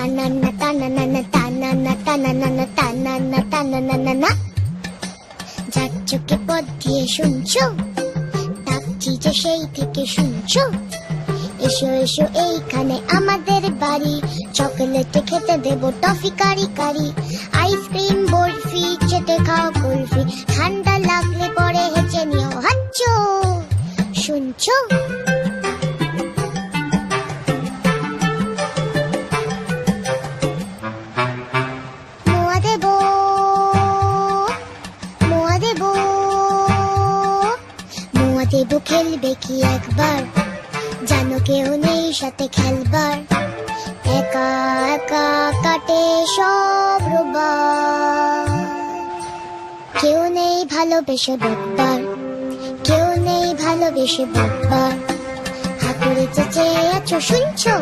টানানা টানানা টানানা টানানা টানানা টানানা। যার চোখে পথ দিয়ে শুনছো, ডাকছি যে সেই থেকে শুনছো। এসো এসো এইখানে আমাদের বাড়ি, চকলেটে খেতে দেবো টফি কারি কারি। আইসক্রিম বরফি চেটে খাও কুলফি, ঠান্ডা লাগলে পরে হেঁচে নিও হাঁচো। শুনছো? মোয়া দেবো, মোয়া দেবো, মোয়া দেবো। খেলবে কি একবার? জানো কেউ নেই সাথে খেলবার, একা একা কাটে সব রোববার। কেউ নেই ভালোবেসে বকবার, কেউ নেই ভালোবেসে বকবার। হাতুড়ে চেঁচে আছো শুনছো?